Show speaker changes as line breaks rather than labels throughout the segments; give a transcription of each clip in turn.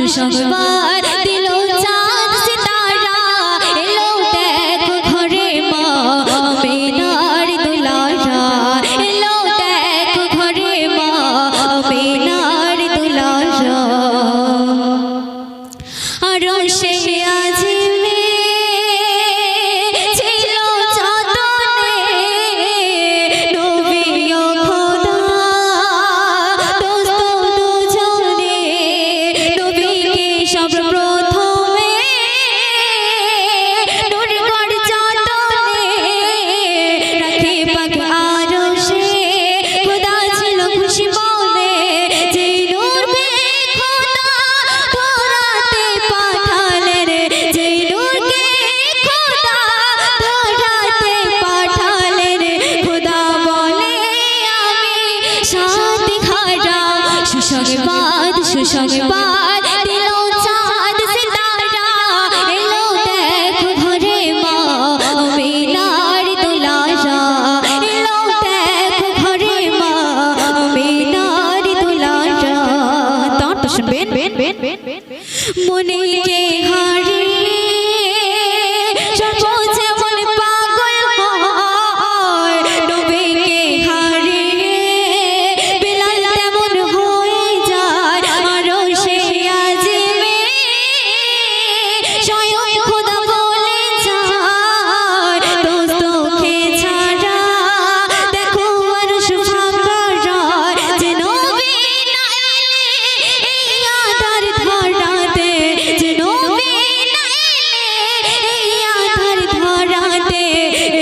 সুসংবাদ দিল চাঁদ সিতারা এলো দেখো ঘরে মা আমিনার দুলারা এলো দেখো ঘরে মা আমিনার দুলারা আর সে আজিমে ছিল যতনে নবী ও খোদা দোস্ত দুজনে নবীকে সর্বপ্রথমে নূর কর যতনে রাখে পাক আরশে খোদা ছিল খুশি মনে যে নূরকে খোদা ধরাতে পাঠালেন যে নূরকে খোদা ধরাতে পাঠালেন খোদা বলে আমি শান্তি খারা সুসংবাদ সুসংবাদ দিল চাঁদ সিতারা এলো দেখো ঘরে মা আমিনার দুলারা এলো দেখো ঘরে মা আমিনার দুলারা তার তো শুনবেন মনেকে হারিয়ে সর্ব যেমন পাগল হয় নবীকে হারিয়ে বেলাল তেমন হয়ে যায় আরো সে আজিমে স্বয়ং খোদা বলে যায় দোস্তকে ছাড়া দেখো আরশ ফাঁকা রয় যে নবী না এলে এই আধার ধরাতে যে নবী না এলে এই আধার ধরাতে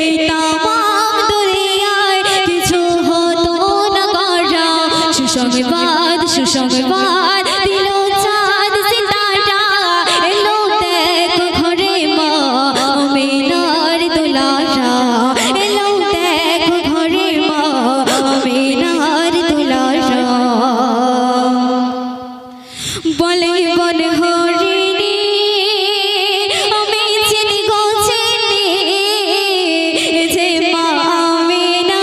এই তামাম দুনিয়ায় কিছু হতো না গড়া সুসংবাদ সুসংবাদ দিল চাঁদ সিতারা এলো দেখো ঘরে মা আমিনার দুলারা এলো দেখো ঘরে মা আমিনার দুলারা বলে বলে হরিণী আমি চিনি গো চিনি যে মা আমিনা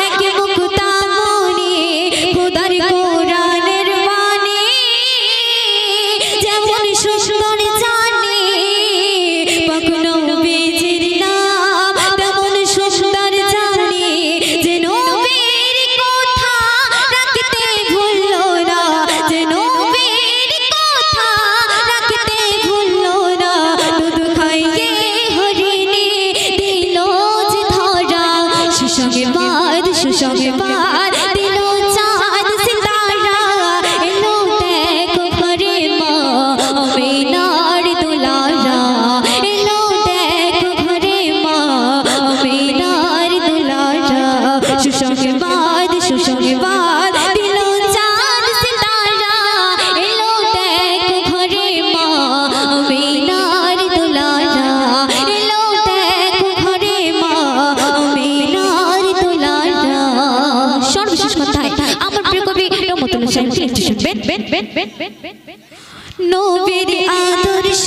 একে মুক্তামণি খোদার কোরআনের বাণী যেমন সুন্দর জানি পাক নবীজির নাম তেমন সুন্দর জানি যে নবীর কথা রাখতে ভুললো না যে নবীর কথা রাখতে ভুললো না দুধ খাইয়ে হরিণী দিল যে ধরা সুসংবাদ সুসংবাদ দিল চাঁদ সিতারা এলো দেখো ঘরে মা আমিনার দুলারা এলো দেখো ঘরে মা আমিনার দুলারা সুসংবাদ সুসংবাদ দিল চাঁদ সিতারা এলো দেখো ঘরে মা আমিনার দুলারা এলো দেখো ঘরে মা আমিনার দুলারা সর্বশেষ কথায় আমার প্রিয় কবি রহমতুল্লাহ সাহেব একটু শুনবেন নবীর আদর্শ